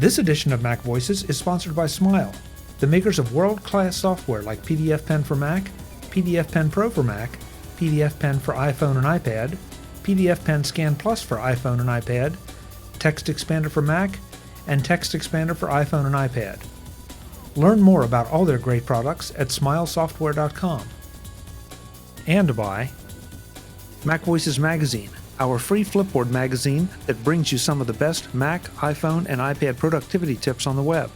This edition of MacVoices is sponsored by Smile, the makers of world-class software like PDF Pen for Mac, PDF Pen Pro for Mac, PDF Pen for iPhone and iPad, PDF Pen Scan Plus for iPhone and iPad, Text Expander for Mac, and Text Expander for iPhone and iPad. Learn more about all their great products at smilesoftware.com. And by MacVoices Magazine, our free Flipboard magazine that brings you some of the best Mac, iPhone, and iPad productivity tips on the web.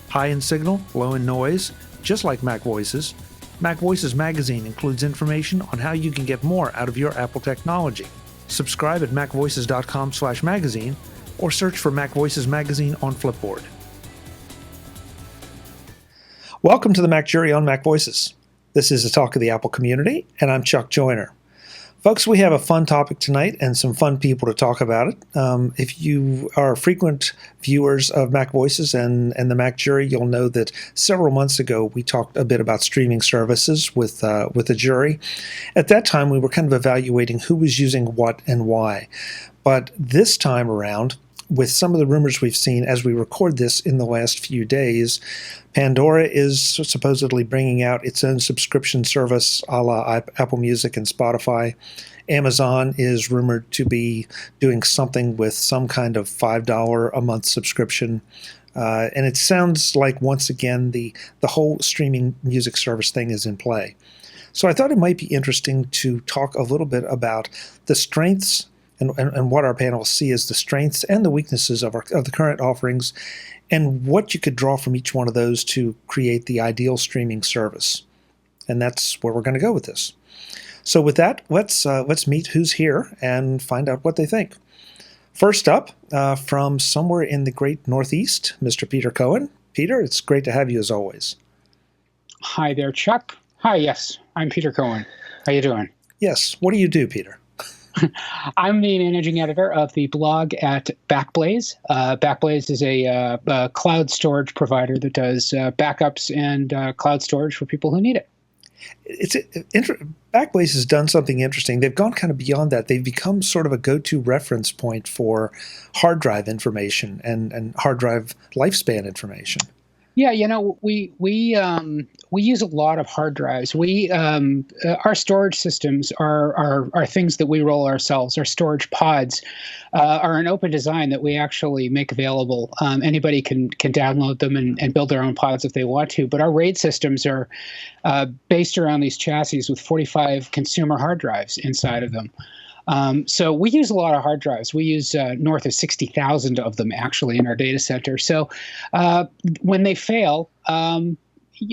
High in signal, low in noise, just like MacVoices, MacVoices Magazine includes information on how you can get more out of your Apple technology. Subscribe at macvoices.com/magazine or search for MacVoices Magazine on Flipboard. Welcome to the MacJury on MacVoices. This is a talk of the Apple community, and I'm Chuck Joyner. Folks, we have a fun topic tonight and some fun people to talk about it. If you are frequent viewers of MacVoices and the MacJury, you'll know that several months ago we talked a bit about streaming services with the jury. At that time, we were kind of evaluating who was using what and why. But this time around, with some of the rumors we've seen as we record this in the last few days, Pandora is supposedly bringing out its own subscription service a la Apple Music and Spotify. Amazon is rumored to be doing something with some kind of $5 a month subscription. And it sounds like, once again, the whole streaming music service thing is in play. So I thought it might be interesting to talk a little bit about the strengths and what our panelists see as the strengths and the weaknesses of the current offerings, and what you could draw from each one of those to create the ideal streaming service. And that's where we're going to go with this. So with that, let's meet who's here and find out what they think. First up, from somewhere in the great Northeast, Mr. Peter Cohen. Peter, it's great to have you as always. Hi there, Chuck. Hi, yes, I'm Peter Cohen. How you doing? Yes. What do you do, Peter? I'm the managing editor of the blog at Backblaze. Backblaze is a cloud storage provider that does backups and cloud storage for people who need it. Backblaze has done something interesting. They've gone kind of beyond that. They've become sort of a go-to reference point for hard drive information and hard drive lifespan information. Yeah, we use a lot of hard drives. Our storage systems are things that we roll ourselves. Our storage pods are an open design that we actually make available. Anybody can download them and build their own pods if they want to. But our RAID systems are based around these chassis with 45 consumer hard drives inside of them. So we use a lot of hard drives. We use north of 60,000 of them actually in our data center. So when they fail,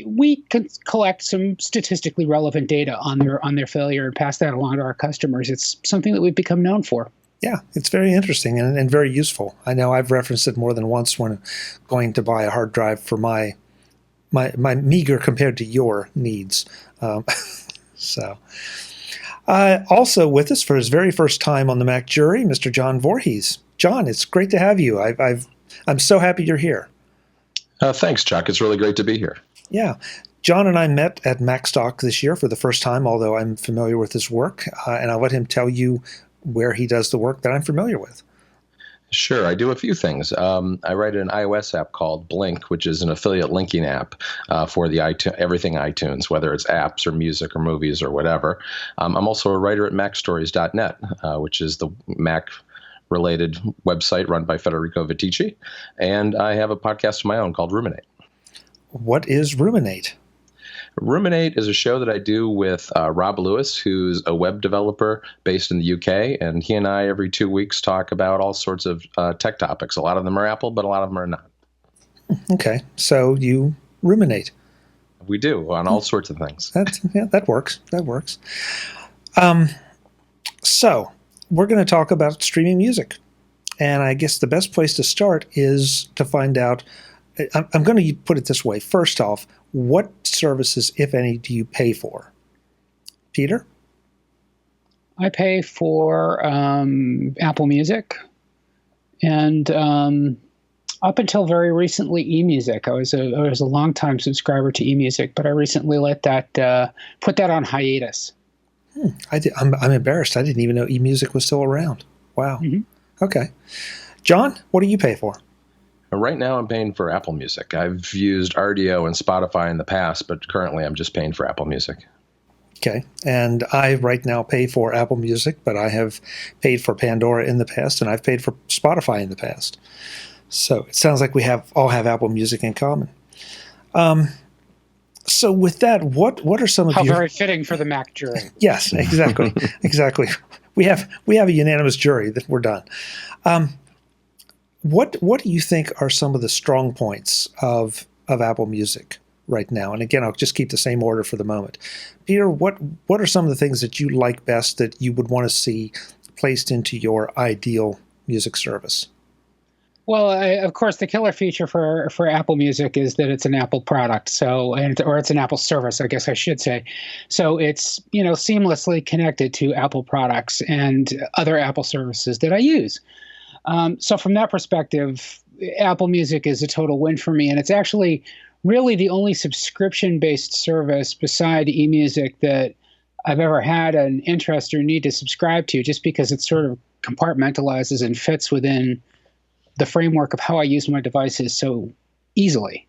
we can collect some statistically relevant data on their failure and pass that along to our customers. It's something that we've become known for. Yeah, it's very interesting and very useful. I know I've referenced it more than once when going to buy a hard drive for my meager compared to your needs. Also with us for his very first time on the MacJury, Mr. John Voorhees. John, it's great to have you. I'm so happy you're here. Thanks, Chuck. It's really great to be here. Yeah. John and I met at MacStock this year for the first time, although I'm familiar with his work, and I'll let him tell you where he does the work that I'm familiar with. Sure, I do a few things. I write an iOS app called Blink, which is an affiliate linking app for the everything iTunes, whether it's apps or music or movies or whatever. I'm also a writer at MacStories.net, which is the Mac-related website run by Federico Vitici, and I have a podcast of my own called Ruminate. What is Ruminate? Ruminate is a show that I do with Rob Lewis, who's a web developer based in the UK, and he and I every 2 weeks talk about all sorts of tech topics. A lot of them are Apple, but a lot of them are not. Okay, so you ruminate. We do, on all sorts of things. That works. That works. So we're going to talk about streaming music, and I guess the best place to start is to find out. I'm going to put it this way. First off, what services, if any, do you pay for? Peter? I pay for Apple Music, and up until very recently, eMusic. I was a long-time subscriber to eMusic, but I recently let that put that on hiatus. I'm embarrassed. I didn't even know eMusic was still around. Wow. Mm-hmm. Okay. John, what do you pay for? Right now, I'm paying for Apple Music. I've used RDO and Spotify in the past, but currently I'm just paying for Apple Music. Okay. And I right now pay for Apple Music, but I have paid for Pandora in the past, and I've paid for Spotify in the past. So it sounds like we all have Apple Music in common. So with that, what are some of How very fitting for the MacJury. Yes, exactly. Exactly. We have a unanimous jury that we're done. What do you think are some of the strong points of Apple Music right now? And again, I'll just keep the same order for the moment. Peter, what are some of the things that you like best that you would want to see placed into your ideal music service? Well, of course, the killer feature for Apple Music is that it's an Apple product, or it's an Apple service, I guess I should say. So it's seamlessly connected to Apple products and other Apple services that I use. So from that perspective, Apple Music is a total win for me, and it's actually really the only subscription-based service beside eMusic that I've ever had an interest or need to subscribe to, just because it sort of compartmentalizes and fits within the framework of how I use my devices so easily.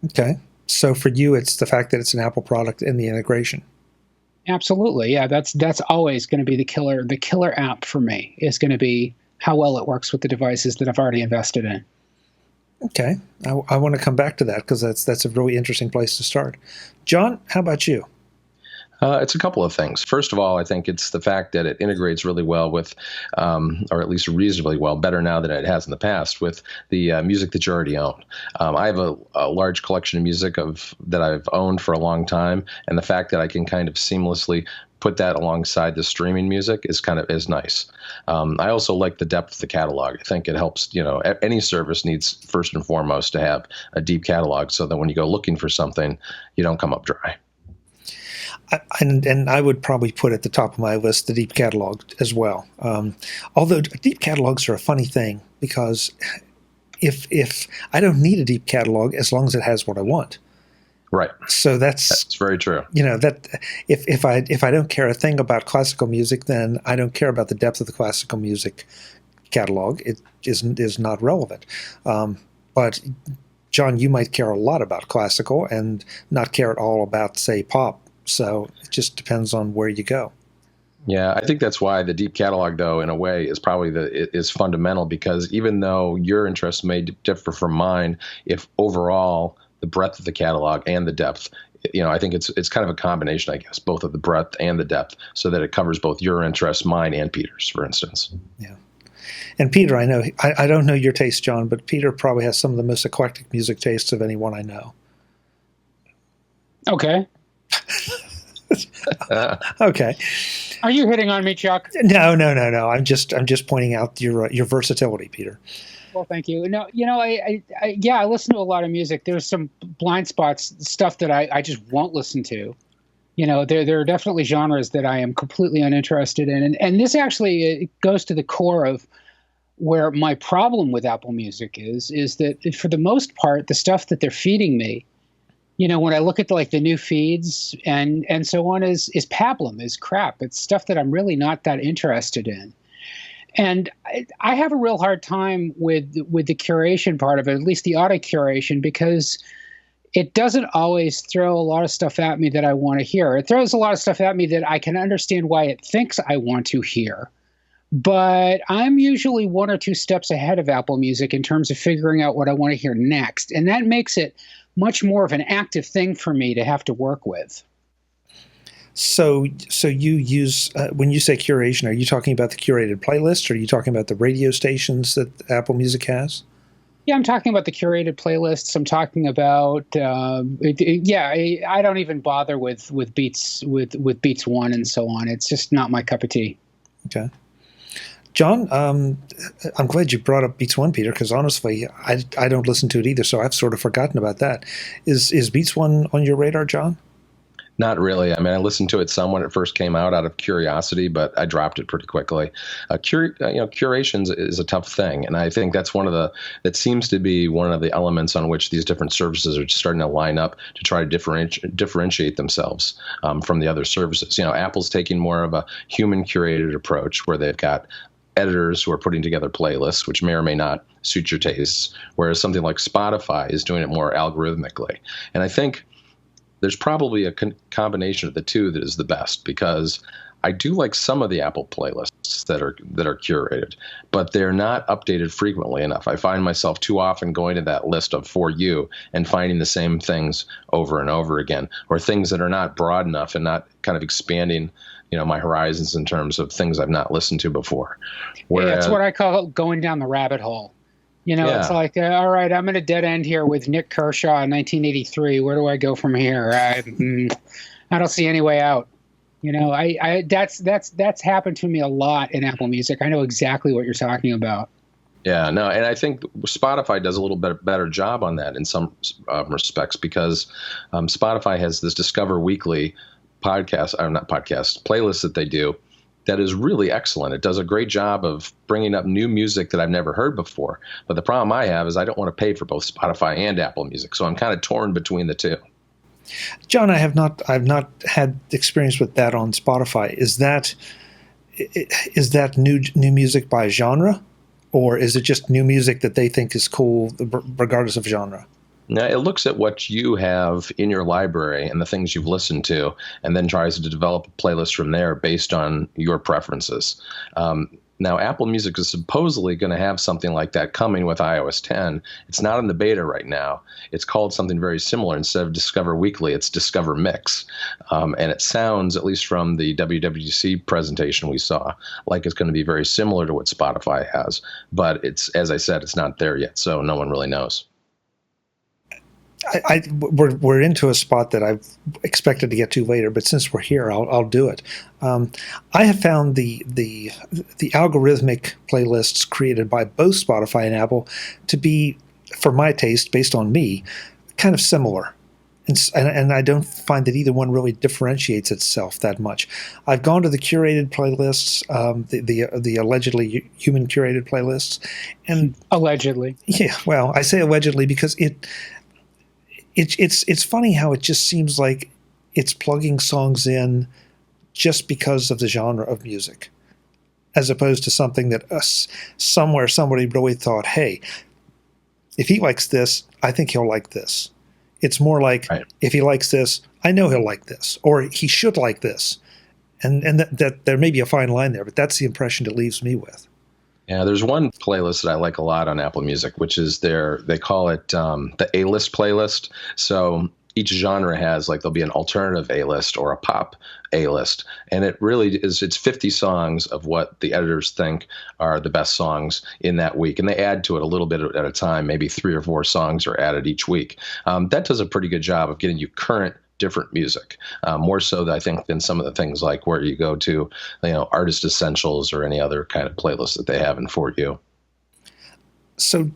Okay. So for you, it's the fact that it's an Apple product and the integration. Absolutely. Yeah, that's always going to be the killer app for me is going to be how well it works with the devices that I've already invested in. Okay. I want to come back to that because that's a really interesting place to start. John, how about you? It's a couple of things. First of all, I think it's the fact that it integrates really well with, or at least reasonably well, better now than it has in the past, with the music that you already own. I have a large collection of music that I've owned for a long time, and the fact that I can kind of seamlessly put that alongside the streaming music is nice. I also like the depth of the catalog. I think it helps, any service needs first and foremost to have a deep catalog so that when you go looking for something, you don't come up dry. And I would probably put at the top of my list the deep catalog as well. Although deep catalogs are a funny thing because if I don't need a deep catalog as long as it has what I want. Right. So that's very true. That if I don't care a thing about classical music, then I don't care about the depth of the classical music catalog. It is not relevant. But John, you might care a lot about classical and not care at all about, say, pop. So it just depends on where you go. Yeah, I think that's why the deep catalog, though, in a way, is probably is fundamental, because even though your interests may differ from mine, if overall the breadth of the catalog and the depth, I think it's kind of a combination, I guess, both of the breadth and the depth, so that it covers both your interests, mine, and Peter's, for instance. Yeah. And Peter, I know, I don't know your taste, John, but Peter probably has some of the most eclectic music tastes of anyone I know. Okay. Okay. Are you hitting on me, Chuck? No. I'm just pointing out your versatility, Peter. Well, thank you. No, I listen to a lot of music. There's some blind spots, stuff that I just won't listen to. There are definitely genres that I am completely uninterested in, and this actually it goes to the core of where my problem with Apple Music is that for the most part, the stuff that they're feeding me, when I look at the new feeds and so on, is pablum, is crap. It's stuff that I'm really not that interested in. And I have a real hard time with the curation part of it, at least the auto curation, because it doesn't always throw a lot of stuff at me that I want to hear. It throws a lot of stuff at me that I can understand why it thinks I want to hear. But I'm usually one or two steps ahead of Apple Music in terms of figuring out what I want to hear next. And that makes it much more of an active thing for me to have to work with. So you use, when you say curation, are you talking about the curated playlist, or are you talking about the radio stations that Apple Music has? Yeah, I'm talking about the curated playlists. I'm talking about, I don't even bother with Beats Beats One and so on. It's just not my cup of tea. Okay. John, I'm glad you brought up Beats One, Peter, because honestly, I don't listen to it either, so I've sort of forgotten about that. Is Beats One on your radar, John? Not really. I mean, I listened to it some when it first came out out of curiosity, but I dropped it pretty quickly. Curation is a tough thing, and I think that seems to be one of the elements on which these different services are starting to line up to try to differentiate themselves from the other services. Apple's taking more of a human curated approach, where they've got editors who are putting together playlists, which may or may not suit your tastes, whereas something like Spotify is doing it more algorithmically. And I think there's probably a combination of the two that is the best, because I do like some of the Apple playlists that are curated, but they're not updated frequently enough. I find myself too often going to that list of For You and finding the same things over and over again, or things that are not broad enough and not kind of expanding, my horizons in terms of things I've not listened to before. Whereas, it's what I call going down the rabbit hole. It's like, all right, I'm at a dead end here with Nick Kershaw in 1983. Where do I go from here? I don't see any way out. That's happened to me a lot in Apple Music. I know exactly what you're talking about. Yeah, no, and I think Spotify does a little bit better job on that in some respects, because Spotify has this Discover Weekly playlist that they do that is really excellent. It does a great job of bringing up new music that I've never heard before. But the problem I have is I don't want to pay for both Spotify and Apple Music, so I'm kind of torn between the two. John, I've not had experience with that on Spotify. Is that new music by genre, or is it just new music that they think is cool regardless of genre? Now, it looks at what you have in your library and the things you've listened to, and then tries to develop a playlist from there based on your preferences. Now, Apple Music is supposedly going to have something like that coming with iOS 10. It's not in the beta right now. It's called something very similar. Instead of Discover Weekly, it's Discover Mix. And it sounds, at least from the WWDC presentation we saw, like it's going to be very similar to what Spotify has. But it's, as I said, it's not there yet, so no one really knows. We're into a spot that I've expected to get to later, but since we're here, I'll do it. I have found the algorithmic playlists created by both Spotify and Apple to be, for my taste, based on me, kind of similar. And I don't find that either one really differentiates itself that much. I've gone to the curated playlists, the allegedly human curated playlists, and allegedly, yeah. Well, I say allegedly because it's funny how it just seems like it's plugging songs in just because of the genre of music, as opposed to something that somewhere somebody really thought, hey, if he likes this, I think he'll like this. It's more like, right, if he likes this, I know he'll like this, or he should like this. And that there may be a fine line there, but that's the impression it leaves me with. Yeah, there's one playlist that I like a lot on Apple Music, which is they call it the A-list playlist. So each genre has, like, there'll be an alternative A-list or a pop A-list. And it really is, it's 50 songs of what the editors think are the best songs in that week. And they add to it a little bit at a time. Maybe 3 or 4 songs are added each week. That does a pretty good job of getting you current, different music, more so, I think, than some of the things like where you go to, Artist Essentials or any other kind of playlist that they have in For You. So,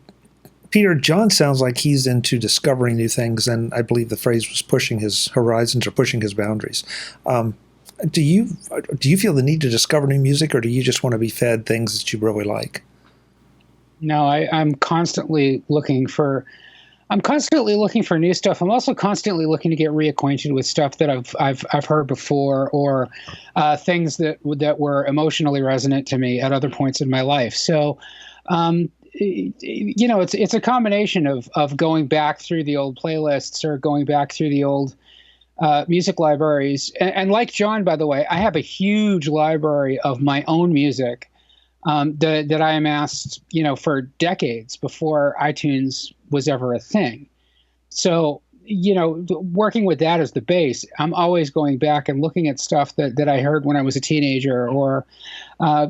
Peter, John sounds like he's into discovering new things, and I believe the phrase was pushing his horizons or pushing his boundaries. Do you feel the need to discover new music, or do you just want to be fed things that you really like? No, I'm constantly looking for new stuff. I'm also constantly looking to get reacquainted with stuff that I've heard before, or things that were emotionally resonant to me at other points in my life. So, it's a combination of going back through the old playlists or going back through the old music libraries. And like John, by the way, I have a huge library of my own music that I amassed, for decades before iTunes was ever a thing. So, working with that as the base, I'm always going back and looking at stuff that I heard when I was a teenager, or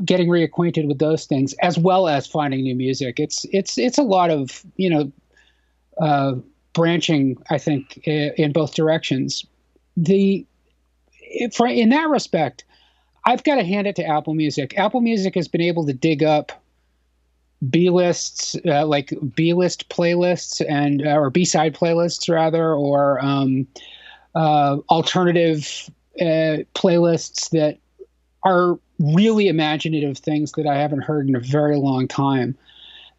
getting reacquainted with those things, as well as finding new music. It's a lot of, branching, I think, in both directions. In that respect, I've got to hand it to Apple Music. Apple Music has been able to dig up B-lists, like B-list playlists or B-side playlists rather, or alternative playlists that are really imaginative things that I haven't heard in a very long time.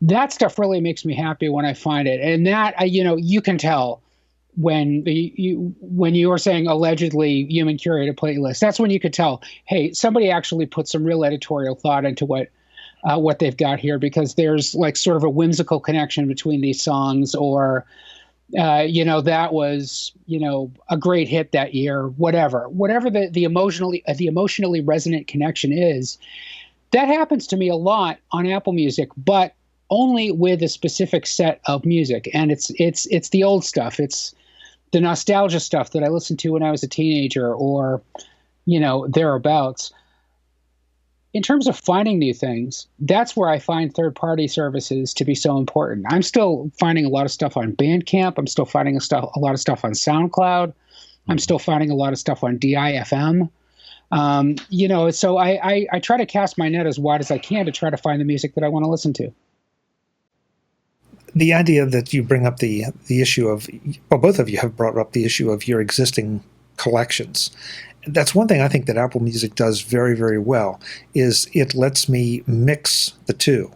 That stuff really makes me happy when I find it, and that you can tell when you were saying allegedly human curated playlist. That's when you could tell, hey, somebody actually put some real editorial thought into what what they've got here, because there's like sort of a whimsical connection between these songs, or that was, a great hit that year, whatever the emotionally resonant connection is. That happens to me a lot on Apple Music, but only with a specific set of music. And it's the old stuff. It's the nostalgia stuff that I listened to when I was a teenager, or, thereabouts. In terms of finding new things, that's where I find third-party services to be so important. I'm still finding a lot of stuff on Bandcamp. I'm still finding a lot of stuff on SoundCloud. I'm still finding a lot of stuff on DIFM. So I try to cast my net as wide as I can to try to find the music that I want to listen to. The idea that you bring up the issue of, well, both of you have brought up the issue of your existing collections. That's one thing I think that Apple Music does very, very well, is it lets me mix the two.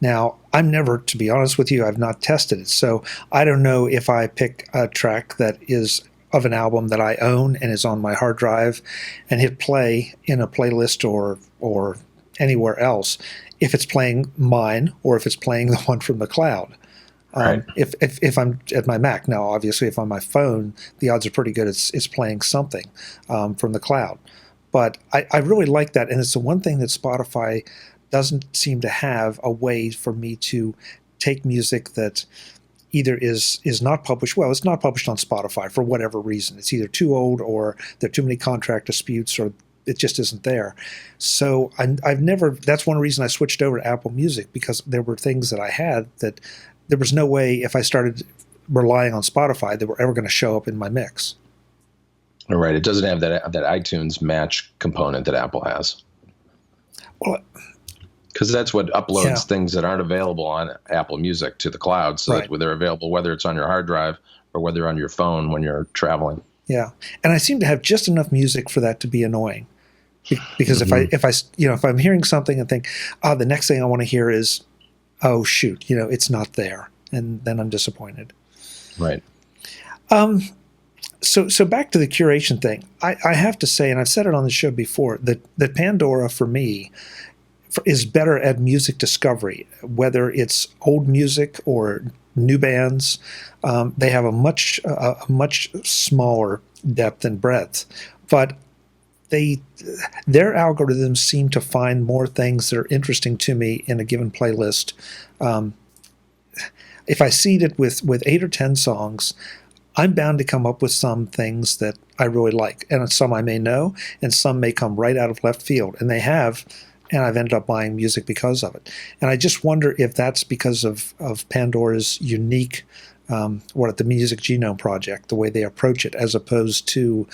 Now, I'm never, to be honest with you, I've not tested it, so I don't know if I pick a track that is of an album that I own and is on my hard drive and hit play in a playlist or anywhere else, if it's playing mine or if it's playing the one from the cloud. Right. If I'm at my Mac now, obviously, if on my phone, the odds are pretty good it's playing something from the cloud. But I really like that, and it's the one thing that Spotify doesn't seem to have a way for me to take music that either is not published. Well, it's not published on Spotify for whatever reason. It's either too old, or there are too many contract disputes, or it just isn't there. So I've never. That's one reason I switched over to Apple Music, because there were things that I had that there was no way, if I started relying on Spotify, they were ever going to show up in my mix. Right. It doesn't have that iTunes match component that Apple has. Well, because that's what uploads things that aren't available on Apple Music to the cloud, so that they're available whether it's on your hard drive or whether on your phone when you're traveling. Yeah, and I seem to have just enough music for that to be annoying. Because if I'm hearing something and think, the next thing I want to hear is, oh shoot, it's not there, and then I'm disappointed. Right. So back to the curation thing. I have to say, and I've said it on the show before, that Pandora for me is better at music discovery, whether it's old music or new bands. They have a much smaller depth and breadth, but their algorithms seem to find more things that are interesting to me in a given playlist. If I seed it with 8 or 10 songs, I'm bound to come up with some things that I really like, and some I may know, and some may come right out of left field, and they have, and I've ended up buying music because of it. And I just wonder if that's because of Pandora's unique the Music Genome Project, the way they approach it, as opposed to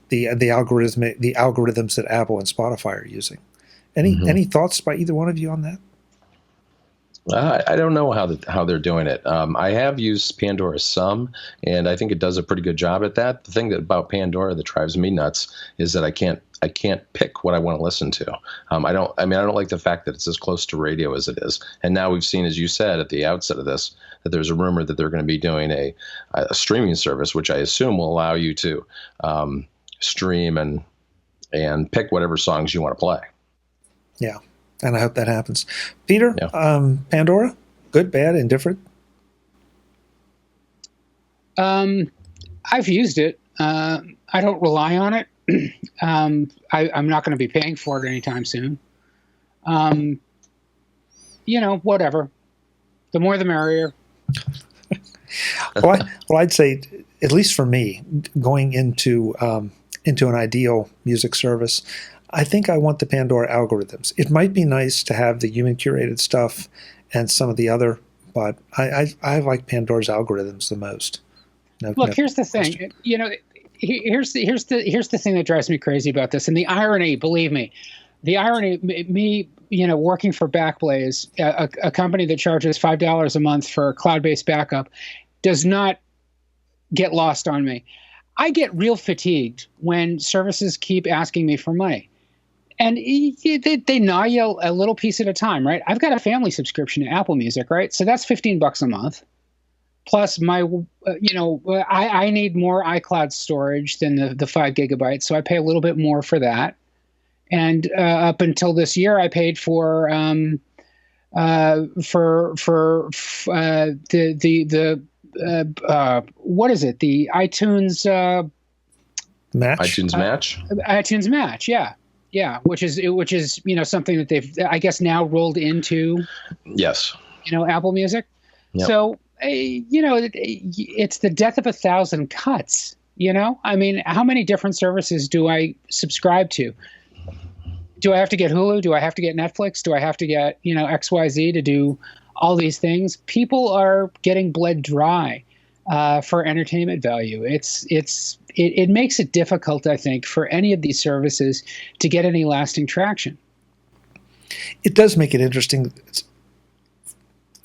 the algorithms that Apple and Spotify are using. Any thoughts by either one of you on that? I don't know how they're doing it. I have used Pandora some, and I think it does a pretty good job at that. The thing about Pandora that drives me nuts is that I can't pick what I want to listen to. I don't like the fact that it's as close to radio as it is. And now we've seen, as you said at the outset of this, that there's a rumor that they're going to be doing a streaming service, which I assume will allow you to stream and pick whatever songs you want to play. Yeah. And I hope that happens. Peter, Pandora, good, bad, indifferent? I've used it. I don't rely on it. I'm not going to be paying for it anytime soon. Whatever. The more the merrier. Well, I'd say, at least for me, going into an ideal music service, I think I want the Pandora algorithms. It might be nice to have the human curated stuff and some of the other, but I like Pandora's algorithms the most. Look, here's the thing. Here's the thing that drives me crazy about this, and the irony. Believe me, the irony. Me, working for Backblaze, a company that charges $5 a month for cloud-based backup, does not get lost on me. I get real fatigued when services keep asking me for money. And they gnaw you a little piece at a time, right? I've got a family subscription to Apple Music, right? So that's $15 a month. Plus my, I need more iCloud storage than the 5 gigabytes. So I pay a little bit more for that. And up until this year, I paid for what is it? The iTunes Match? iTunes Match? iTunes Match, yeah. Yeah, which is something that they've, I guess, now rolled into Yes. Apple Music. Yep. So it's the death of 1,000 cuts. I mean, how many different services do I subscribe to? Do I have to get Hulu? Do I have to get Netflix? Do I have to get XYZ to do all these things? People are getting bled dry for entertainment value. It makes it difficult, I think, for any of these services to get any lasting traction. It does make it interesting,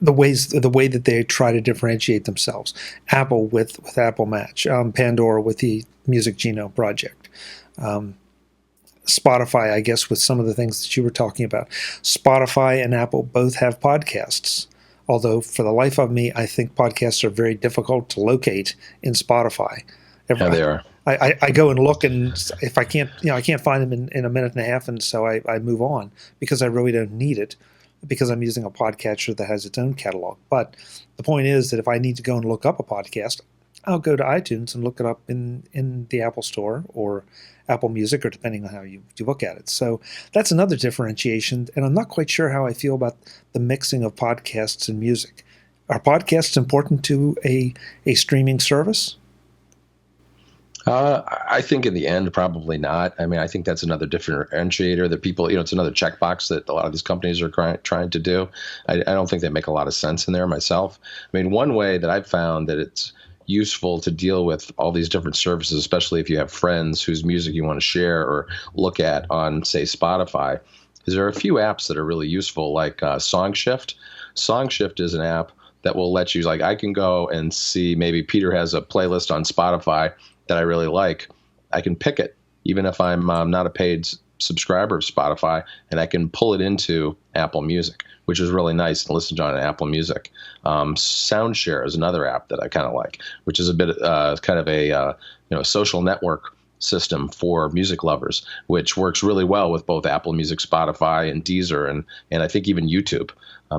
the way that they try to differentiate themselves. Apple with Apple Match, Pandora with the Music Geno project, Spotify, I guess, with some of the things that you were talking about. Spotify and Apple both have podcasts, although for the life of me, I think podcasts are very difficult to locate in Spotify. Yeah, they are. I go and look, and if I can't find them in a minute and a half, and so I move on because I really don't need it, because I'm using a podcatcher that has its own catalog. But the point is that if I need to go and look up a podcast, I'll go to iTunes and look it up in the Apple Store or Apple Music, or depending on how you look at it. So that's another differentiation, and I'm not quite sure how I feel about the mixing of podcasts and music. Are podcasts important to a streaming service? I think in the end, probably not. I mean, I think that's another differentiator that people, it's another checkbox that a lot of these companies are trying to do. I don't think they make a lot of sense in there myself. I mean, one way that I've found that it's useful to deal with all these different services, especially if you have friends whose music you want to share or look at on, say, Spotify, is there are a few apps that are really useful, like SongShift. SongShift is an app that will let you, like, I can go and see maybe Peter has a playlist on Spotify that I really like. I can pick it, even if I'm not a paid subscriber of Spotify, and I can pull it into Apple Music, which is really nice and listen to on Apple Music. SoundShare is another app that I kind of like, which is a bit kind of a social network system for music lovers, which works really well with both Apple Music, Spotify, and Deezer, and I think even YouTube.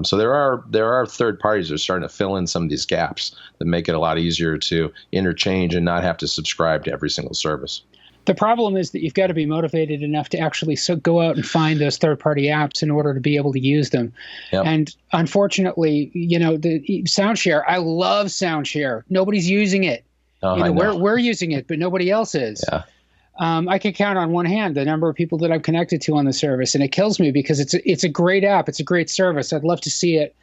So there are third parties that are starting to fill in some of these gaps that make it a lot easier to interchange and not have to subscribe to every single service. The problem is that you've got to be motivated enough to actually go out and find those third-party apps in order to be able to use them. Yep. And unfortunately, the SoundShare, I love SoundShare. Nobody's using it. We're using it, but nobody else is. Yeah. I can count on one hand the number of people that I'm connected to on the service, and it kills me because it's a great app. It's a great service. I'd love to see it,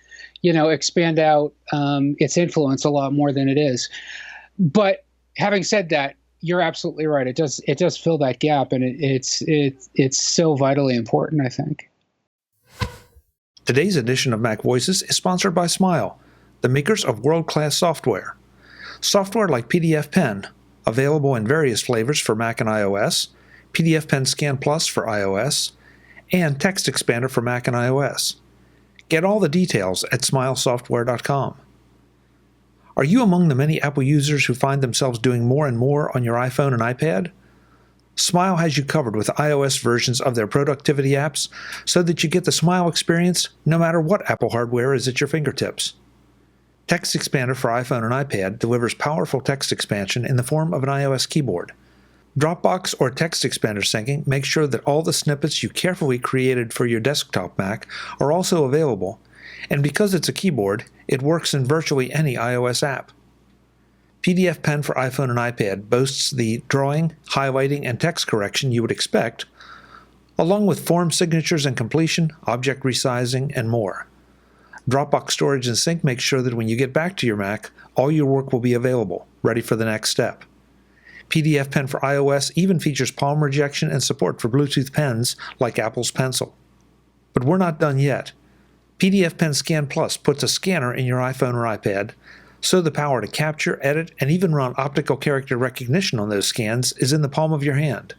expand out its influence a lot more than it is. But having said that, you're absolutely right. It does fill that gap, and it's so vitally important, I think. Today's edition of MacVoices is sponsored by Smile, the makers of world-class software. Software like PDF Pen, available in various flavors for Mac and iOS, PDF Pen Scan Plus for iOS, and Text Expander for Mac and iOS. Get all the details at smilesoftware.com. Are you among the many Apple users who find themselves doing more and more on your iPhone and iPad? Smile has you covered with iOS versions of their productivity apps so that you get the Smile experience no matter what Apple hardware is at your fingertips. Text Expander for iPhone and iPad delivers powerful text expansion in the form of an iOS keyboard. Dropbox or Text Expander syncing makes sure that all the snippets you carefully created for your desktop Mac are also available, and because it's a keyboard, it works in virtually any iOS app. PDF Pen for iPhone and iPad boasts the drawing, highlighting, and text correction you would expect, along with form signatures and completion, object resizing, and more. Dropbox Storage and Sync makes sure that when you get back to your Mac, all your work will be available, ready for the next step. PDF Pen for iOS even features palm rejection and support for Bluetooth pens like Apple's Pencil. But we're not done yet. PDF Pen Scan Plus puts a scanner in your iPhone or iPad, so the power to capture, edit, and even run optical character recognition on those scans is in the palm of your hand.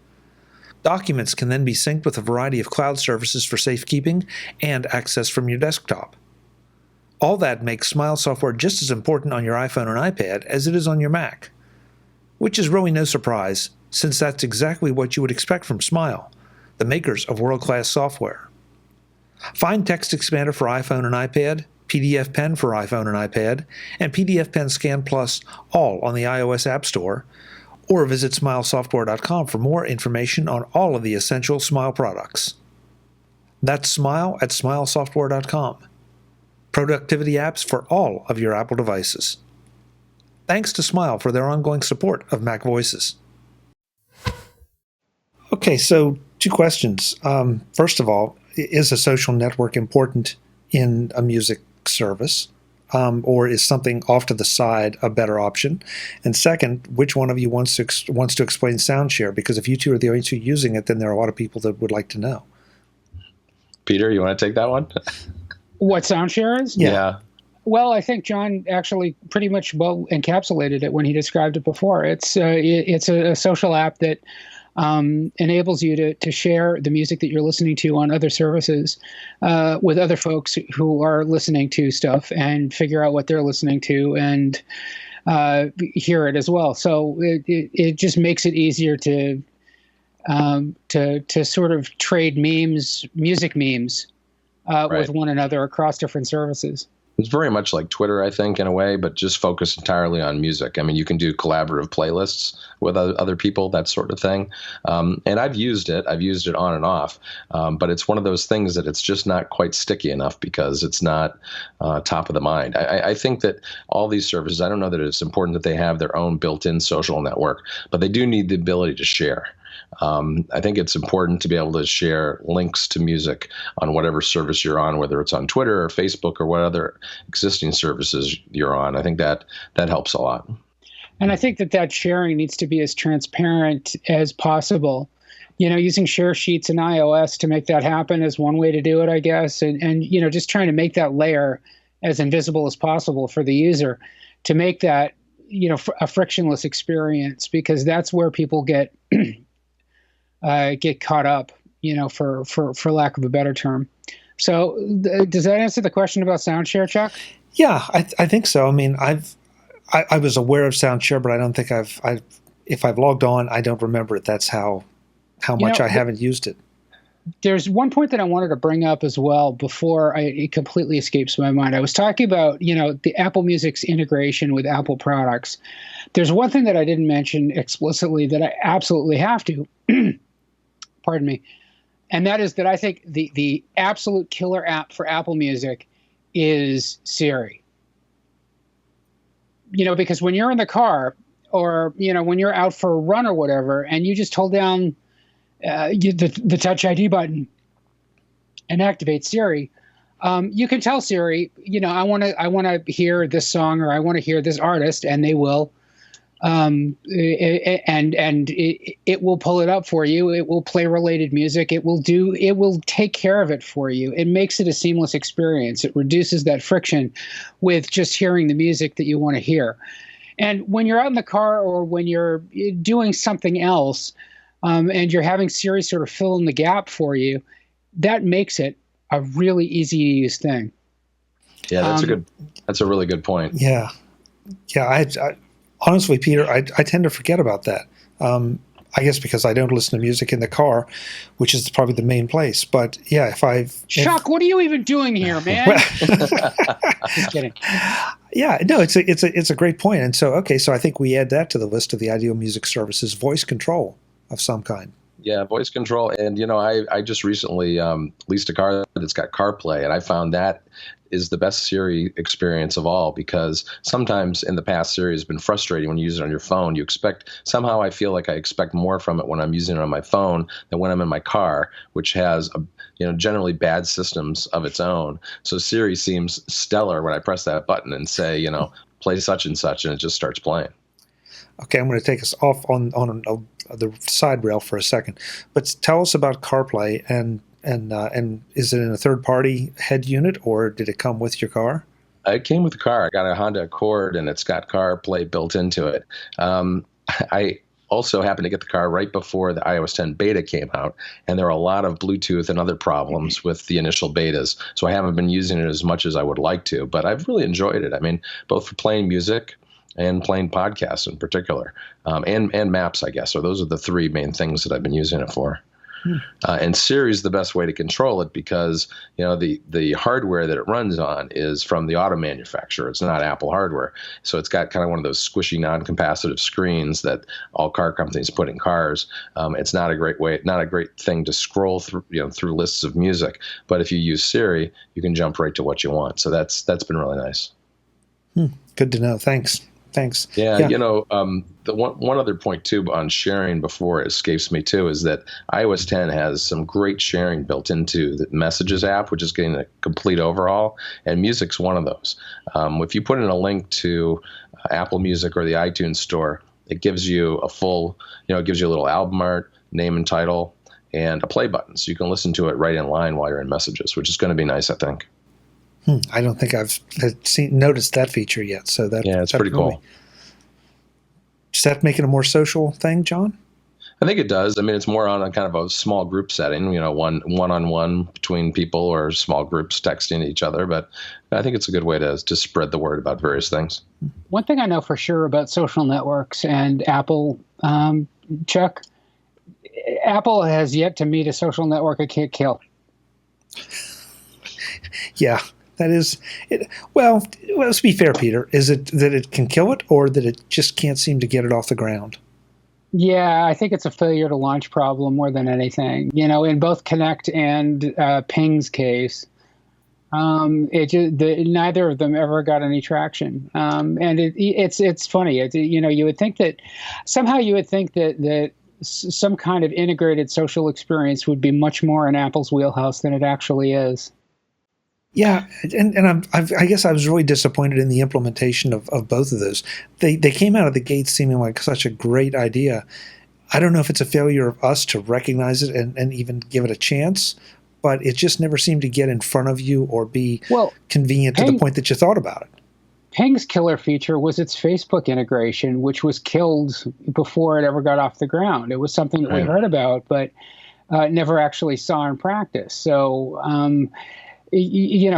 Documents can then be synced with a variety of cloud services for safekeeping and access from your desktop. All that makes Smile software just as important on your iPhone and iPad as it is on your Mac. Which is really no surprise, since that's exactly what you would expect from Smile, the makers of world-class software. Find Text Expander for iPhone and iPad, PDF Pen for iPhone and iPad, and PDF Pen Scan Plus all on the iOS App Store, or visit smilesoftware.com for more information on all of the essential Smile products. That's Smile at smilesoftware.com. Productivity apps for all of your Apple devices. Thanks to Smile for their ongoing support of MacVoices. Okay, so 2 questions. First of all, is a social network important in a music service? Or is something off to the side a better option? And second, which one of you wants to explain SoundShare? Because if you two are the only two using it, then there are a lot of people that would like to know. Peter, you want to take that one? What SoundShare is? Yeah. Well, I think John actually pretty much well encapsulated it when he described it before. It's a social app that enables you to share the music that you're listening to on other services with other folks who are listening to stuff and figure out what they're listening to and hear it as well. So it just makes it easier to sort of trade music memes with one another across different services. It's very much like Twitter, I think, in a way, but just focused entirely on music. I mean, you can do collaborative playlists with other people, that sort of thing. And I've used it. I've used it on and off. But it's one of those things that it's just not quite sticky enough because it's not top of the mind. I think that all these services, I don't know that it's important that they have their own built-in social network, but they do need the ability to share. I think it's important to be able to share links to music on whatever service you're on, whether it's on Twitter or Facebook or what other existing services you're on. I think that helps a lot. And I think that sharing needs to be as transparent as possible. Using share sheets in iOS to make that happen is one way to do it, I guess. And just trying to make that layer as invisible as possible for the user to make that, a frictionless experience, because that's where people get caught up, for lack of a better term. So does that answer the question about SoundShare, Chuck? Yeah, I think so. I mean, I was aware of SoundShare, but I don't think if I've logged on, I don't remember it. That's how much I haven't used it. There's one point that I wanted to bring up as well before it completely escapes my mind. I was talking about, the Apple Music's integration with Apple products. There's one thing that I didn't mention explicitly that I absolutely have to. Pardon me. And that is that I think the absolute killer app for Apple Music is Siri. Because when you're in the car or, when you're out for a run or whatever, and you just hold down the Touch ID button and activate Siri, you can tell Siri, I want to hear this song or I want to hear this artist, and they will. It will pull it up for you. It will play related music. It will take care of it for you. It makes it a seamless experience. It reduces that friction with just hearing the music that you want to hear. And when you're out in the car or when you're doing something else, and you're having Siri sort of fill in the gap for you, that makes it a really easy to use thing. Yeah, that's a really good point. Yeah. I honestly, Peter, I tend to forget about that. I guess because I don't listen to music in the car, which is probably the main place. But yeah, Chuck, what are you even doing here, man? Just kidding. Yeah, no, it's a great point. And so I think we add that to the list of the ideal music services: voice control of some kind. Yeah, voice control. And, I just recently leased a car that's got CarPlay, and I found that is the best Siri experience of all, because sometimes in the past Siri has been frustrating when you use it on your phone. Somehow I feel like I expect more from it when I'm using it on my phone than when I'm in my car, which has generally bad systems of its own. So Siri seems stellar when I press that button and say, play such and such, and it just starts playing. Okay, I'm going to take us off on the side rail for a second, but tell us about CarPlay and is it in a third-party head unit, or did it come with your car? It came with the car. I got a Honda Accord, and it's got CarPlay built into it. I also happened to get the car right before the iOS 10 beta came out, and there are a lot of Bluetooth and other problems with the initial betas, so I haven't been using it as much as I would like to, but I've really enjoyed it. I mean, both for playing music and playing podcasts in particular, and maps, I guess. So those are the three main things that I've been using it for. And Siri is the best way to control it because, the hardware that it runs on is from the auto manufacturer. It's not Apple hardware. So it's got kind of one of those squishy, non-capacitive screens that all car companies put in cars. It's not a great thing to scroll through, through lists of music. But if you use Siri, you can jump right to what you want. So that's been really nice. Good to know. Thanks. Yeah. The one other point too on sharing before it escapes me too is that iOS 10 has some great sharing built into the Messages app, which is getting a complete overhaul, and music's one of those. If you put in a link to Apple Music or the iTunes Store, it gives you it gives you a little album art, name and title, and a play button, so you can listen to it right in line while you're in Messages, which is going to be nice, I think. I don't think I've noticed that feature yet. So it's pretty cool. Does that make it a more social thing, John? I think it does. I mean, it's more on a kind of a small group setting, one-on-one between people or small groups texting each other. But I think it's a good way to spread the word about various things. One thing I know for sure about social networks and Apple, Chuck, Apple has yet to meet a social network it can't kill. Yeah. That is it. Well, let's be fair, Peter. Is it that it can kill it or that it just can't seem to get it off the ground? Yeah, I think it's a failure to launch problem more than anything. In both Connect and Ping's case, neither of them ever got any traction. And it's funny. You would think that somehow that some kind of integrated social experience would be much more in Apple's wheelhouse than it actually is. Yeah, and I guess I was really disappointed in the implementation of both of those. They came out of the gate seeming like such a great idea. I don't know if it's a failure of us to recognize it and even give it a chance, but it just never seemed to get in front of you or be convenient to the point that you thought about it. Ping's killer feature was its Facebook integration, which was killed before it ever got off the ground. It was something that we heard about, but never actually saw in practice. So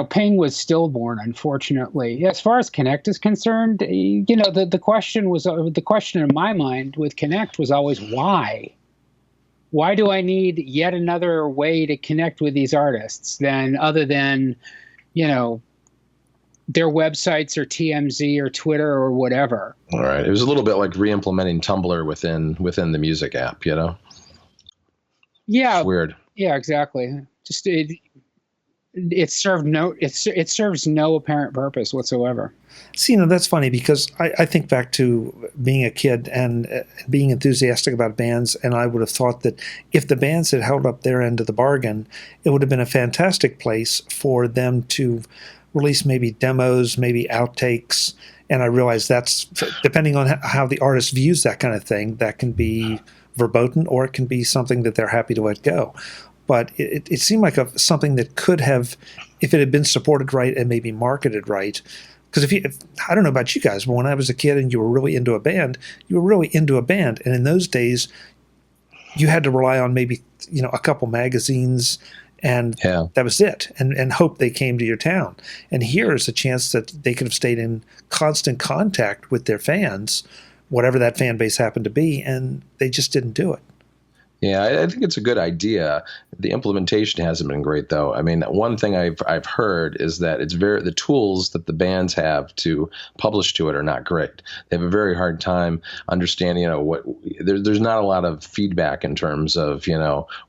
Ping was stillborn, unfortunately. As far as Connect is concerned, the question in my mind with Connect was always why. Why do I need yet another way to connect with these artists other than their websites or TMZ or Twitter or whatever? All right, it was a little bit like re-implementing Tumblr within the music app, Yeah, it's weird. Yeah, exactly. Just it serves no apparent purpose whatsoever. See, that's funny because I think back to being a kid and being enthusiastic about bands, and I would have thought that if the bands had held up their end of the bargain, it would have been a fantastic place for them to release maybe demos, maybe outtakes. And I realize that's, depending on how the artist views that kind of thing, that can be verboten or it can be something that they're happy to let go. But it seemed like something that could have, if it had been supported right and maybe marketed right. Because I don't know about you guys, but when I was a kid and you were really into a band, you were really into a band. And in those days, you had to rely on maybe a couple magazines, and that was it. And hope they came to your town. And here is a chance that they could have stayed in constant contact with their fans, whatever that fan base happened to be, and they just didn't do it. Yeah, I think it's a good idea. The implementation hasn't been great, though. I mean, one thing I've heard is that the tools that the bands have to publish to it are not great. They have a very hard time understanding, there's not a lot of feedback in terms of,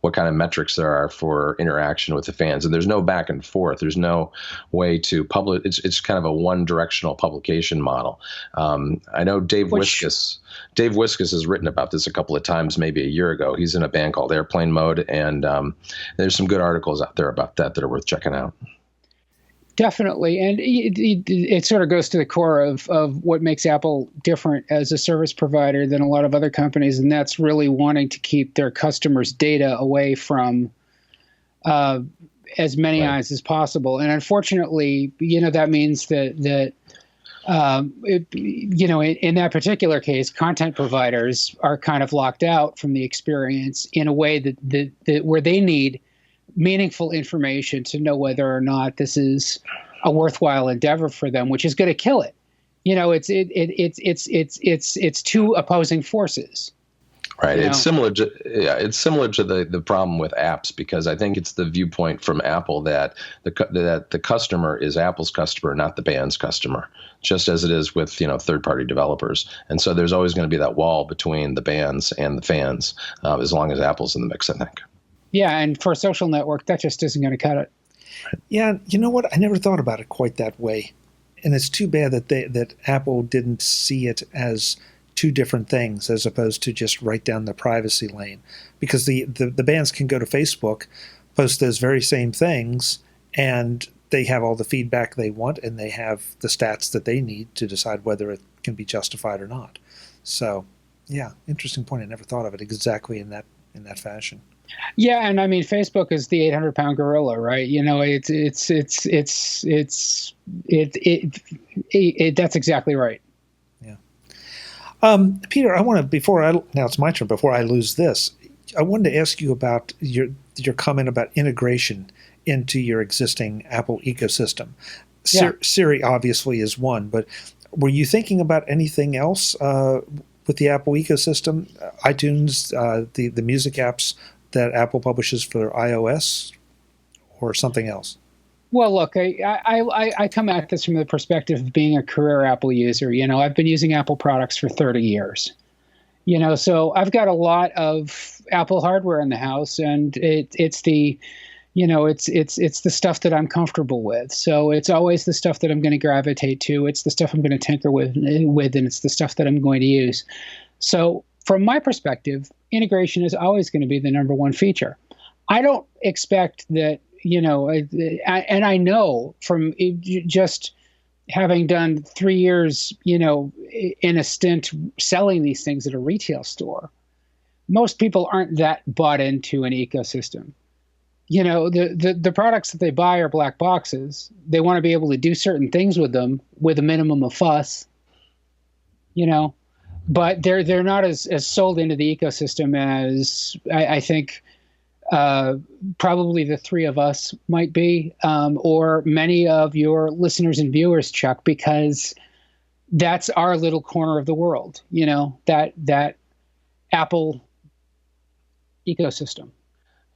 what kind of metrics there are for interaction with the fans, and there's no back and forth. There's no way to publish. It's kind of a one-directional publication model. I know Dave Wiskus has written about this a couple of times, maybe a year ago. He's in a band called Airplane Mode, and there's some good articles out there about that are worth checking out. Definitely, and it sort of goes to the core of what makes Apple different as a service provider than a lot of other companies, and that's really wanting to keep their customers' data away from as many eyes as possible. And unfortunately, that means that in that particular case, content providers are kind of locked out from the experience in a way that where they need meaningful information to know whether or not this is a worthwhile endeavor for them, which is going to kill it. It's two opposing forces. Right. You It's know? similar to the problem with apps, because I think it's the viewpoint from Apple that the customer is Apple's customer, not the band's customer, just as it is with third-party developers. And so there's always going to be that wall between the bands and the fans, as long as Apple's in the mix, I think. Yeah, and for a social network, that just isn't going to cut it. Yeah, you know what? I never thought about it quite that way, and it's too bad that Apple didn't see it as two different things as opposed to just right down the privacy lane, because the bands can go to Facebook, post those very same things, and they have all the feedback they want, and they have the stats that they need to decide whether it can be justified or not. So, yeah, interesting point. I never thought of it exactly in that fashion. Yeah, and I mean, Facebook is the 800-pound gorilla, right? That's exactly right. Peter, I want to now it's my turn. Before I lose this, I wanted to ask you about your comment about integration into your existing Apple ecosystem. Yeah. Siri obviously is one, but were you thinking about anything else with the Apple ecosystem? iTunes, the music apps that Apple publishes for iOS, or something else? Well, look, I come at this from the perspective of being a career Apple user. I've been using Apple products for 30 years. So I've got a lot of Apple hardware in the house, and it's the stuff that I'm comfortable with. So it's always the stuff that I'm going to gravitate to. It's the stuff I'm going to tinker with, and it's the stuff that I'm going to use. So from my perspective, integration is always going to be the number one feature. I don't expect that. And I know from just having done 3 years, in a stint selling these things at a retail store, most people aren't that bought into an ecosystem. The products that they buy are black boxes. They want to be able to do certain things with them with a minimum of fuss, but they're not as sold into the ecosystem as I think probably the three of us might be, or many of your listeners and viewers, Chuck, because that's our little corner of the world, that Apple ecosystem.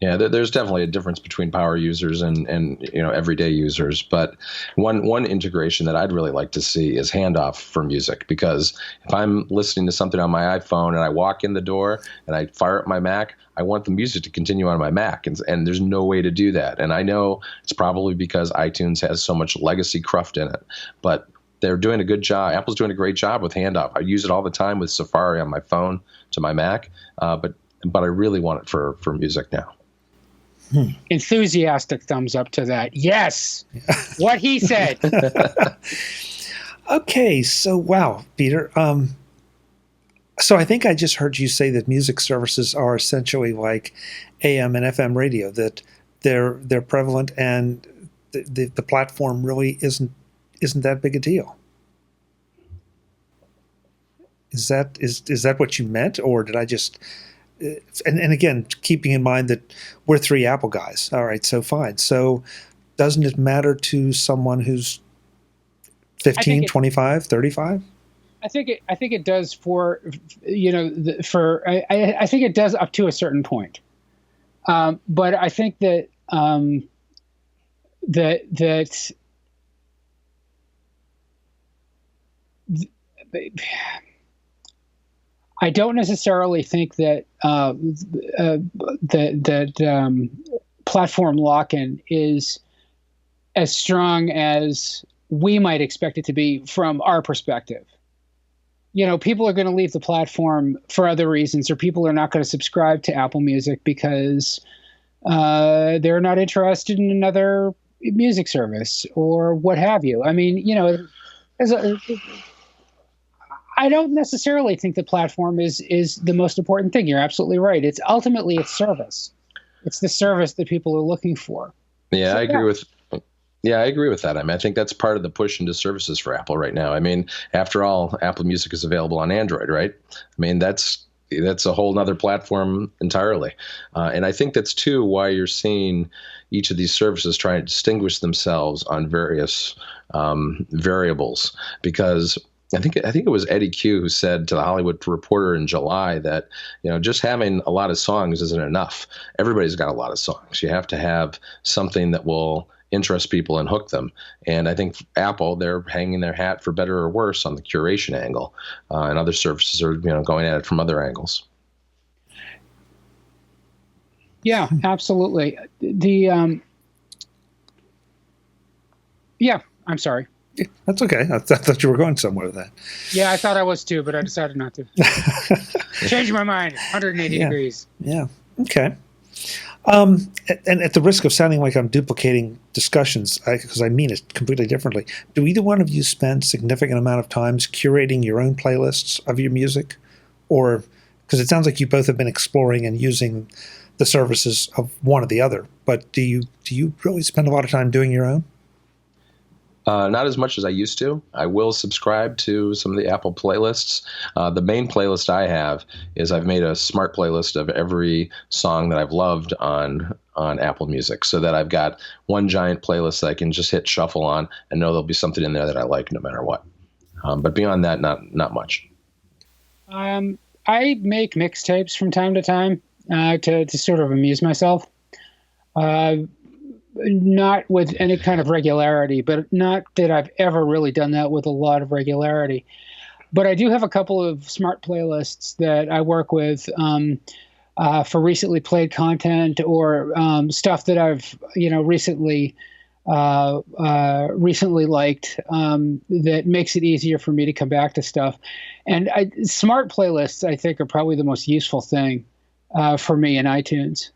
Yeah, there's definitely a difference between power users and everyday users. But one integration that I'd really like to see is handoff for music, because if I'm listening to something on my iPhone and I walk in the door and I fire up my Mac, I want the music to continue on my Mac, and there's no way to do that. And I know it's probably because iTunes has so much legacy cruft in it, but they're doing a good job. Apple's doing a great job with handoff. I use it all the time with Safari on my phone to my Mac, but I really want it for music now. Enthusiastic thumbs up to that. Yes, what he said. Okay, so wow, Peter. So I think I just heard you say that music services are essentially like AM and FM radio, that they're prevalent, and the platform really isn't that big a deal. Is that what you meant, or did I just? And again, keeping in mind that we're three Apple guys. All right, so fine. So doesn't it matter to someone who's 15, 25, 35? I think it does for, I think it does up to a certain point. But I think that, I don't necessarily think that platform lock-in is as strong as we might expect it to be from our perspective. People are going to leave the platform for other reasons, or people are not going to subscribe to Apple Music because they're not interested in another music service or what have you. I mean, I don't necessarily think the platform is the most important thing. You're absolutely right. It's ultimately service. It's the service that people are looking for. Yeah, I agree with. Yeah, I agree with that. I mean, I think that's part of the push into services for Apple right now. I mean, after all, Apple Music is available on Android, right? I mean, that's a whole nother platform entirely. And I think that's too why you're seeing each of these services trying to distinguish themselves on various variables, because I think it was Eddie Q who said to the Hollywood Reporter in July that, just having a lot of songs isn't enough. Everybody's got a lot of songs. You have to have something that will interest people and hook them. And I think Apple, they're hanging their hat for better or worse on the curation angle, and other services are going at it from other angles. Yeah, absolutely. Yeah, I'm sorry. Yeah, that's okay. I thought you were going somewhere with that. Yeah, I thought I was too, but I decided not to. Change my mind. 180 degrees. Yeah. Okay. And at the risk of sounding like I'm duplicating discussions, because I mean it completely differently, do either one of you spend significant amount of times curating your own playlists of your music? Or, because it sounds like you both have been exploring and using the services of one or the other, but do you really spend a lot of time doing your own? Not as much as I used to. I will subscribe to some of the Apple playlists. The main playlist I have is I've made a smart playlist of every song that I've loved on Apple Music, so that I've got one giant playlist that I can just hit shuffle on and know there'll be something in there that I like no matter what. But beyond that, not much. I make mixtapes from time to time to sort of amuse myself. Not with any kind of regularity, but not that I've ever really done that with a lot of regularity. But I do have a couple of smart playlists that I work with for recently played content or stuff that I've recently liked that makes it easier for me to come back to stuff. And smart playlists, I think, are probably the most useful thing for me in iTunes.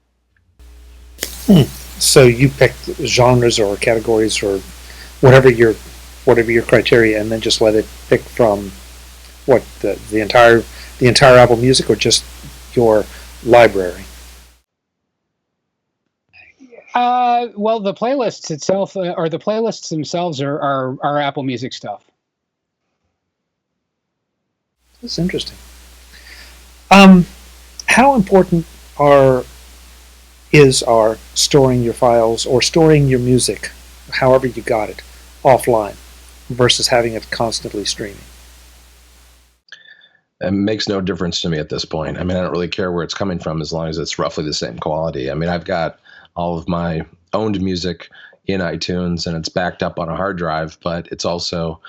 So you pick genres or categories or whatever your criteria, and then just let it pick from what the entire Apple Music, or just your library? Well, the playlists itself, or the playlists themselves, are Apple Music stuff. That's interesting. How important is storing your files or storing your music, however you got it, offline versus having it constantly streaming? It makes no difference to me at this point. I mean, I don't really care where it's coming from as long as it's roughly the same quality. I mean, I've got all of my owned music in iTunes and it's backed up on a hard drive, but it's also,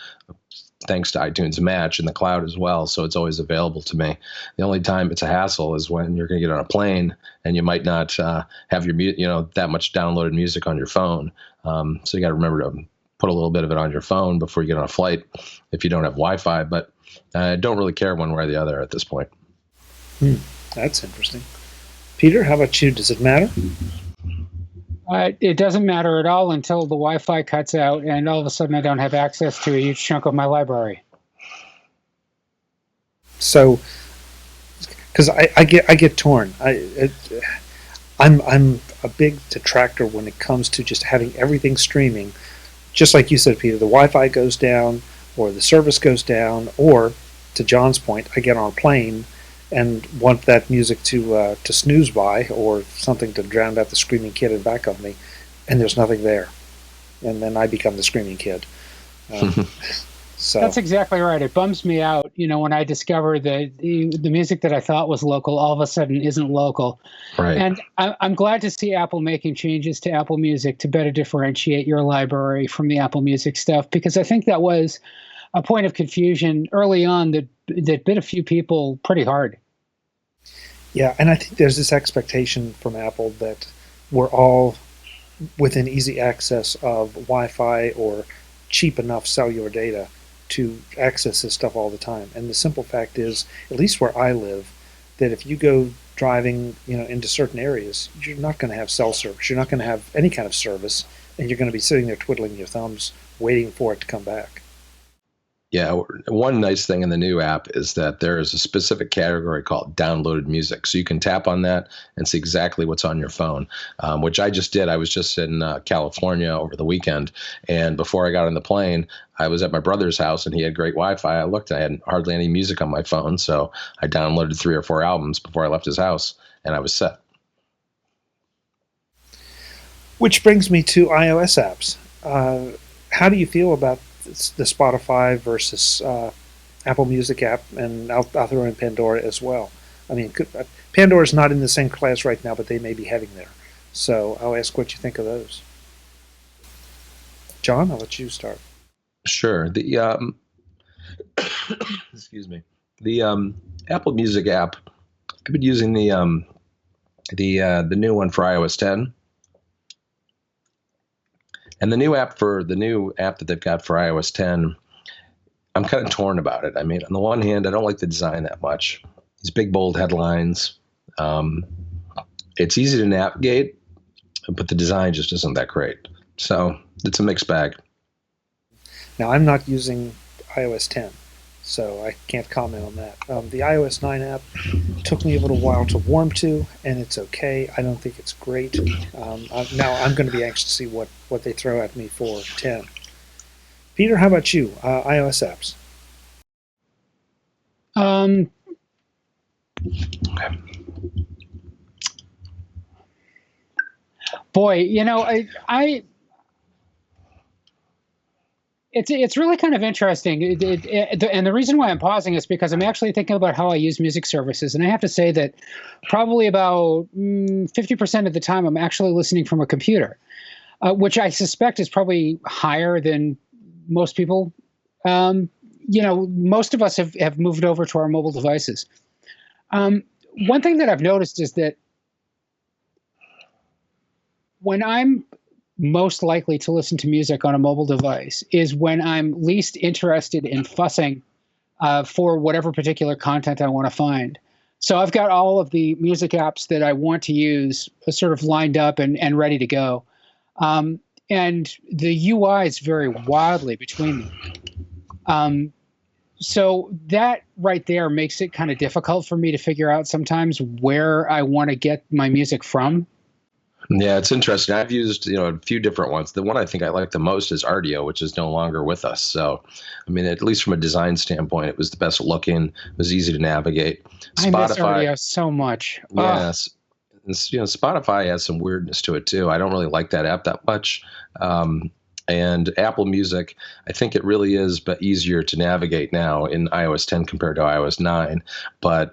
thanks to iTunes Match, in the cloud as well, so it's always available to me. The only time it's a hassle is when you're going to get on a plane and you might not have your that much downloaded music on your phone. So you got to remember to put a little bit of it on your phone before you get on a flight if you don't have Wi-Fi. But I don't really care one way or the other at this point. That's interesting. Peter, how about you? Does it matter? It doesn't matter at all until the Wi-Fi cuts out and all of a sudden I don't have access to a huge chunk of my library. So, because I get torn. I'm a big detractor when it comes to just having everything streaming. Just like you said, Peter, the Wi-Fi goes down or the service goes down, or to John's point, I get on a plane and want that music to snooze by, or something to drown out the screaming kid in back of me, and there's nothing there, and then I become the screaming kid. So that's exactly right. It bums me out, when I discover that the music that I thought was local all of a sudden isn't local. Right. And I'm glad to see Apple making changes to Apple Music to better differentiate your library from the Apple Music stuff, because I think that was a point of confusion early on that bit a few people pretty hard. Yeah, and I think there's this expectation from Apple that we're all within easy access of Wi-Fi or cheap enough cellular data to access this stuff all the time. And the simple fact is, at least where I live, that if you go driving, into certain areas, you're not going to have cell service. You're not going to have any kind of service, and you're going to be sitting there twiddling your thumbs, waiting for it to come back. Yeah, one nice thing in the new app is that there is a specific category called downloaded music. So you can tap on that and see exactly what's on your phone, which I just did. I was just in California over the weekend, and before I got on the plane, I was at my brother's house, and he had great Wi-Fi. I looked, and I had hardly any music on my phone, so I downloaded 3 or 4 albums before I left his house, and I was set. Which brings me to iOS apps. How do you feel about the Spotify versus Apple Music app, and I'll throw in Pandora as well. I mean, Pandora's not in the same class right now, but they may be heading there. So I'll ask what you think of those. John, I'll let you start. Sure. The excuse me. The Apple Music app. I've been using the new one for iOS 10, and the new app that they've got for iOS 10. I'm kind of torn about it. I mean, on the one hand, I don't like the design that much. These big bold headlines. It's easy to navigate, but the design just isn't that great. So it's a mixed bag. Now, I'm not using iOS 10, so I can't comment on that. The iOS 9 app took me a little while to warm to, and it's okay. I don't think it's great. Now I'm going to be anxious to see what they throw at me for 10. Peter, how about you? iOS apps? Boy, it's really kind of interesting. And the reason why I'm pausing is because I'm actually thinking about how I use music services. And I have to say that probably about 50% of the time I'm actually listening from a computer, which I suspect is probably higher than most people. Most of us have moved over to our mobile devices. One thing that I've noticed is that when I'm most likely to listen to music on a mobile device is when I'm least interested in fussing for whatever particular content I want to find. So I've got all of the music apps that I want to use sort of lined up and ready to go. And the UIs vary wildly between them. So that right there makes it kind of difficult for me to figure out sometimes where I want to get my music from. Yeah, it's interesting. I've used, a few different ones. The one I think I like the most is Rdio, which is no longer with us. So, I mean, at least from a design standpoint, it was the best looking. It was easy to navigate. I miss Rdio so much. Yes. Spotify has some weirdness to it too. I don't really like that app that much. And Apple Music, I think it really is but easier to navigate now in iOS 10 compared to iOS 9, but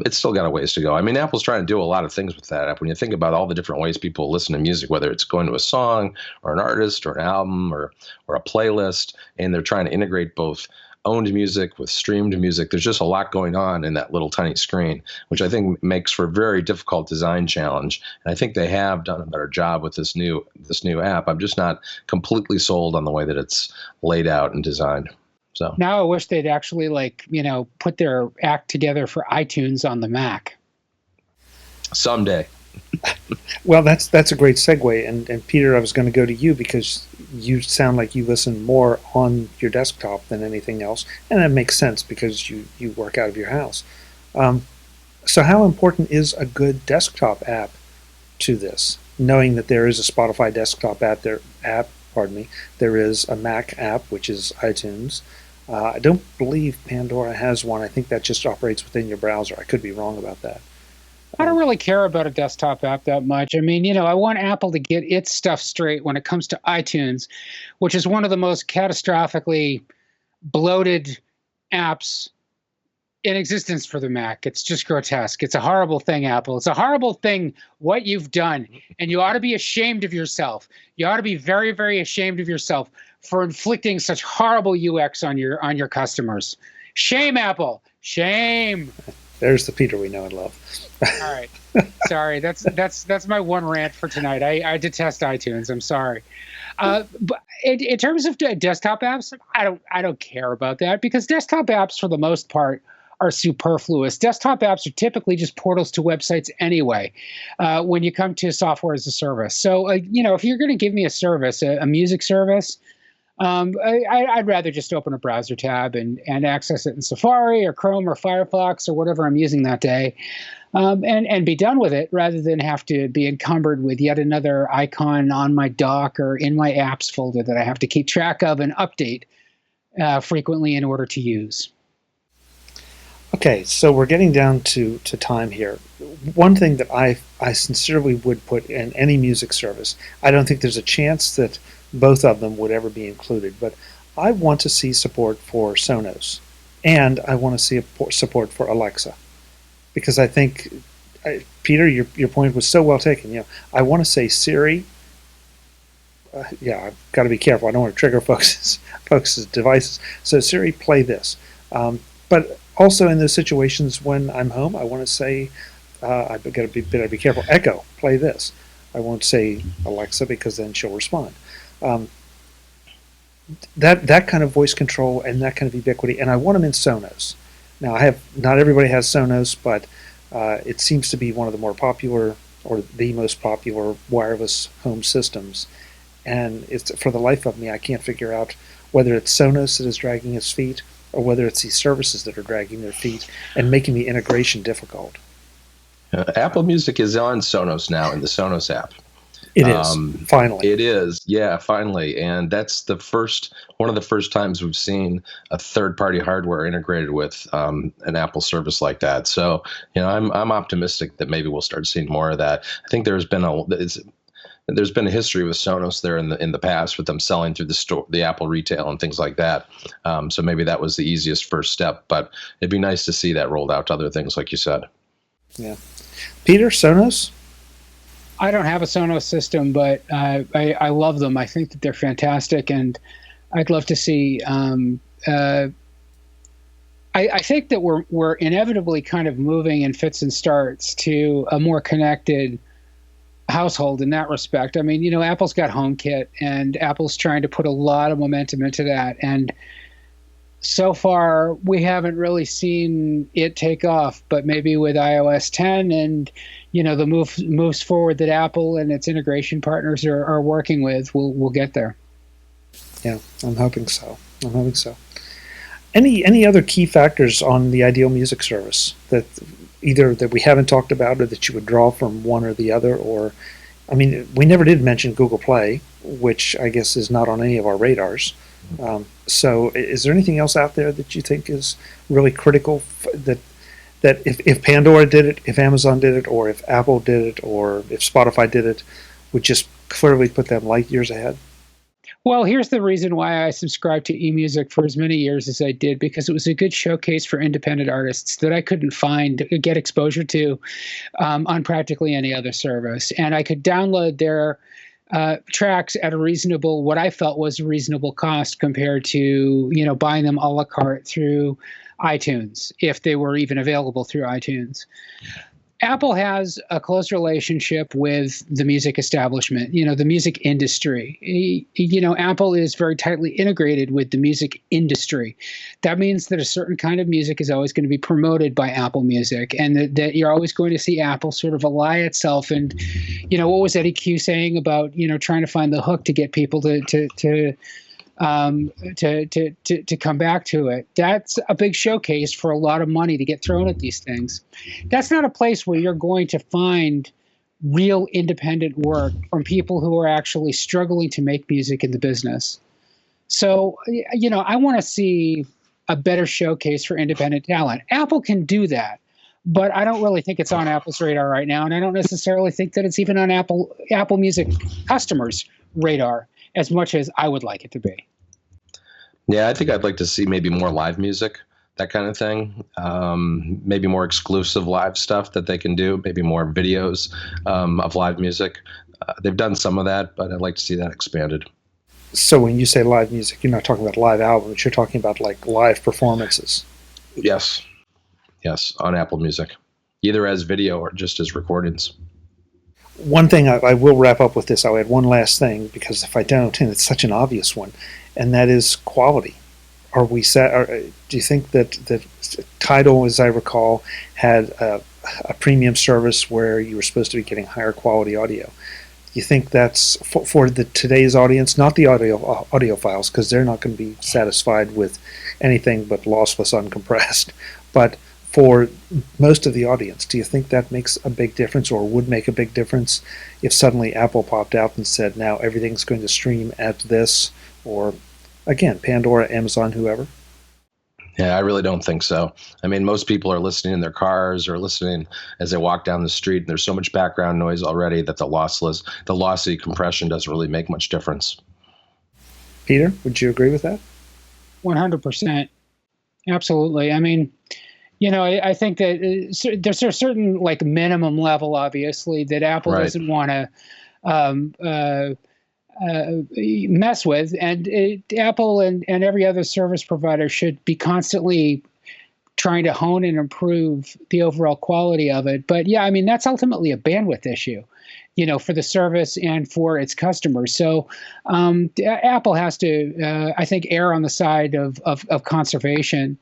it's still got a ways to go. I mean, Apple's trying to do a lot of things with that app. When you think about all the different ways people listen to music, whether it's going to a song or an artist or an album or a playlist, and they're trying to integrate both owned music with streamed music. There's just a lot going on in that little tiny screen, which I think makes for a very difficult design challenge. And I think they have done a better job with this new app. I'm just not completely sold on the way that it's laid out and designed. So now I wish they'd actually put their act together for iTunes on the Mac. Someday. Well, that's a great segue. And Peter, I was going to go to you because you sound like you listen more on your desktop than anything else, and that makes sense because you work out of your house. So how important is a good desktop app to this? Knowing that there is a Spotify desktop app, there is a Mac app, which is iTunes. I don't believe Pandora has one. I think that just operates within your browser. I could be wrong about that. I don't really care about a desktop app that much. I mean, I want Apple to get its stuff straight when it comes to iTunes, which is one of the most catastrophically bloated apps in existence for the Mac. It's just grotesque. It's a horrible thing, Apple. It's a horrible thing what you've done, and you ought to be ashamed of yourself. You ought to be very, very ashamed of yourself for inflicting such horrible UX on your customers. Shame, Apple. Shame. There's the Peter we know and love. All right. Sorry. That's my one rant for tonight. I detest iTunes. I'm sorry. But in terms of desktop apps, I don't care about that because desktop apps, for the most part, are superfluous. Desktop apps are typically just portals to websites anyway when you come to software as a service. So, if you're going to give me a service, a music service, I'd rather just open a browser tab and access it in Safari or Chrome or Firefox or whatever I'm using that day, and be done with it rather than have to be encumbered with yet another icon on my dock or in my apps folder that I have to keep track of and update frequently in order to use. Okay, so we're getting down to time here. One thing that I sincerely would put in any music service, I don't think there's a chance that both of them would ever be included, but I want to see support for Sonos and I want to see support for Alexa, because I think, Peter, your point was so well taken. I want to say Siri. I've got to be careful. I don't want to trigger folks' devices. So Siri, play this. But also in those situations when I'm home, I want to say, I've got to be careful. Echo, play this. I won't say Alexa because then she'll respond. That kind of voice control and that kind of ubiquity, and I want them in Sonos. Now, not everybody has Sonos, but it seems to be one of the more popular, or the most popular, wireless home systems. And it's, for the life of me, I can't figure out whether it's Sonos that is dragging its feet or whether it's these services that are dragging their feet and making the integration difficult. Apple Music is on Sonos now in the Sonos app. It is, finally. It is, yeah, finally. And that's one of the first times we've seen a third-party hardware integrated with an Apple service like that. So, I'm optimistic that maybe we'll start seeing more of that. I think there's been a history with Sonos there in the past, with them selling through the Apple retail and things like that. So maybe that was the easiest first step, but it'd be nice to see that rolled out to other things, like you said. Yeah. Peter, Sonos? I don't have a Sonos system, but I love them. I think that they're fantastic, and I'd love to see. I think that we're inevitably kind of moving in fits and starts to a more connected household in that respect. I mean, Apple's got HomeKit, and Apple's trying to put a lot of momentum into that, and so far we haven't really seen it take off. But maybe with iOS 10 and the moves forward that Apple and its integration partners are working with, we'll get there. Yeah, I'm hoping so. Any other key factors on the ideal music service that either that we haven't talked about, or that you would draw from one or the other? Or, I mean, we never did mention Google Play, which I guess is not on any of our radars. So is there anything else out there that you think is really critical, that if Pandora did it, if Amazon did it, or if Apple did it, or if Spotify did it, would just clearly put them light years ahead? Well, here's the reason why I subscribed to eMusic for as many years as I did, because it was a good showcase for independent artists that I couldn't get exposure to on practically any other service. And I could download their tracks at what I felt was a reasonable cost compared to, buying them a la carte through iTunes, if they were even available through iTunes. Apple has a close relationship with the music establishment, the music industry. Apple is very tightly integrated with the music industry. That means that a certain kind of music is always going to be promoted by Apple Music, and that you're always going to see Apple sort of ally itself. And, what was Eddie Q saying about, trying to find the hook to get people to come back to it? That's a big showcase for a lot of money to get thrown at these things. That's not a place where you're going to find real independent work from people who are actually struggling to make music in the business. So, I want to see a better showcase for independent talent. Apple can do that, but I don't really think it's on Apple's radar right now, and I don't necessarily think that it's even on Apple Music customers' radar as much as I would like it to be. Yeah, I think I'd like to see maybe more live music, that kind of thing. Maybe more exclusive live stuff that they can do, maybe more videos of live music. They've done some of that, but I'd like to see that expanded. So when you say live music, you're not talking about live albums, you're talking about like live performances. Yes, on Apple Music, either as video or just as recordings. One thing I will wrap up with this. I'll add one last thing, because if I don't, and it's such an obvious one, and that is quality. Do you think that Tidal, as I recall, had a premium service where you were supposed to be getting higher quality audio? Do you think that's for today's audience, not the audiophiles, because they're not going to be satisfied with anything but lossless, uncompressed, but for most of the audience, do you think that makes a big difference, or would make a big difference, if suddenly Apple popped out and said, now everything's going to stream at this, or, again, Pandora, Amazon, whoever? Yeah, I really don't think so. I mean, most people are listening in their cars or listening as they walk down the street, and there's so much background noise already that the lossy compression doesn't really make much difference. Peter, would you agree with that? 100%. Absolutely. I mean, I think that there's a certain like minimum level, obviously, that Apple Right. doesn't want to um, uh, mess with, and Apple and every other service provider should be constantly trying to hone and improve the overall quality of it. But yeah, I mean, that's ultimately a bandwidth issue, for the service and for its customers. So Apple has to, I think, err on the side of conservation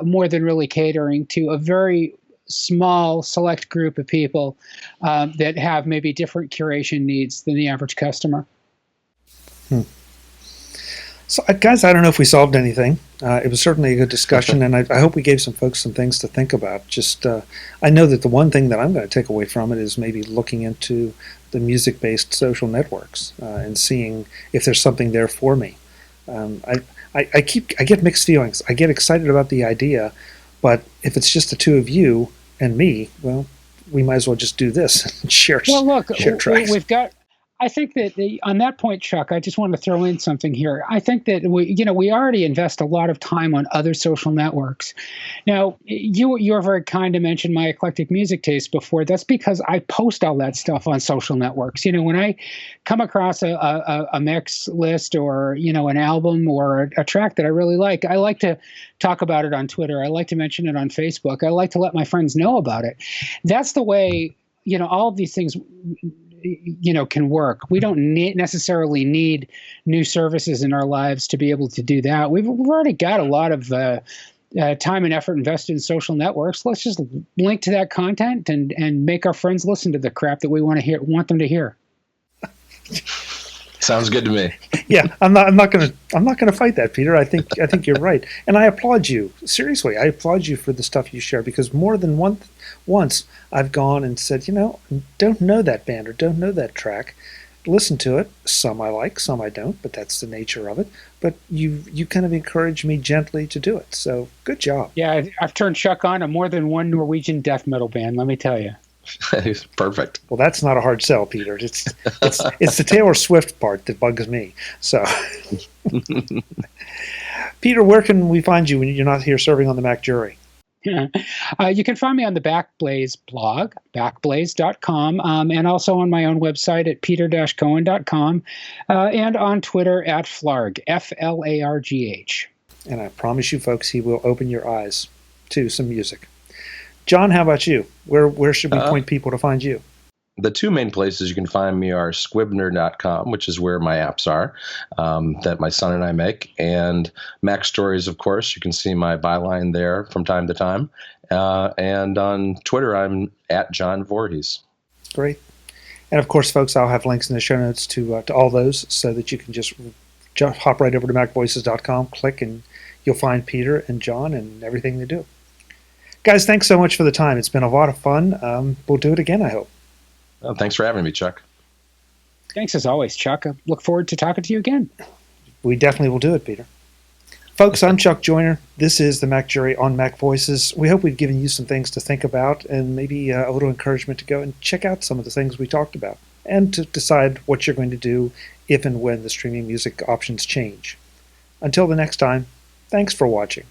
more than really catering to a very small select group of people that have maybe different curation needs than the average customer. So, guys, I don't know if we solved anything. It was certainly a good discussion, and I hope we gave some folks some things to think about. Just, I know that the one thing that I'm going to take away from it is maybe looking into the music-based social networks and seeing if there's something there for me. I get mixed feelings. I get excited about the idea, but if it's just the two of you and me, well, we might as well just do this and share. Well, look, share tracks. we've got. I think that on that point, Chuck, I just want to throw in something here. I think that we already invest a lot of time on other social networks. Now, you're very kind to mention my eclectic music taste before. That's because I post all that stuff on social networks. When I come across a mix list or an album or a track that I really like, I like to talk about it on Twitter. I like to mention it on Facebook. I like to let my friends know about it. That's the way all of these things can work. We don't necessarily need new services in our lives to be able to do that. We've already got a lot of time and effort invested in social networks. Let's just link to that content and make our friends listen to the crap that we want them to hear. Sounds good to me. Yeah, I'm not gonna fight that, Peter. I think you're right, and I applaud you. Seriously, I applaud you for the stuff you share, because more than once I've gone and said, don't know that band or don't know that track. Listen to it. Some I like, some I don't, but that's the nature of it. But you kind of encourage me gently to do it. So good job. Yeah, I've turned Chuck on to more than one Norwegian death metal band, let me tell you. Perfect. Well, that's not a hard sell, Peter. It's the Taylor Swift part that bugs me. So, Peter, where can we find you when you're not here serving on the MacJury? You can find me on the Backblaze blog, backblaze.com, and also on my own website at peter-cohen.com, and on Twitter at Flarg, Flargh. And I promise you, folks, he will open your eyes to some music. John, how about you? Where should we point people to find you? The two main places you can find me are squibner.com, which is where my apps are that my son and I make, and Mac Stories, of course. You can see my byline there from time to time. And on Twitter, I'm at John Voorhees. Great. And, of course, folks, I'll have links in the show notes to all those so that you can just hop right over to MacVoices.com, click, and you'll find Peter and John and everything they do. Guys, thanks so much for the time. It's been a lot of fun. We'll do it again, I hope. Well, thanks for having me, Chuck. Thanks as always, Chuck. I look forward to talking to you again. We definitely will do it, Peter. Folks, I'm Chuck Joyner. This is the MacJury on MacVoices. We hope we've given you some things to think about and maybe a little encouragement to go and check out some of the things we talked about and to decide what you're going to do if and when the streaming music options change. Until the next time, thanks for watching.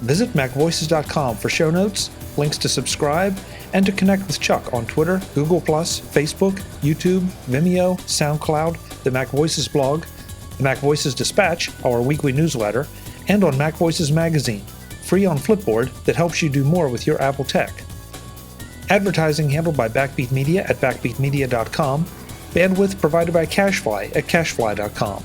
Visit MacVoices.com for show notes, links to subscribe, and to connect with Chuck on Twitter, Google+, Facebook, YouTube, Vimeo, SoundCloud, the MacVoices blog, the MacVoices Dispatch, our weekly newsletter, and on MacVoices Magazine, free on Flipboard that helps you do more with your Apple tech. Advertising handled by Backbeat Media at backbeatmedia.com, bandwidth provided by CacheFly at cachefly.com.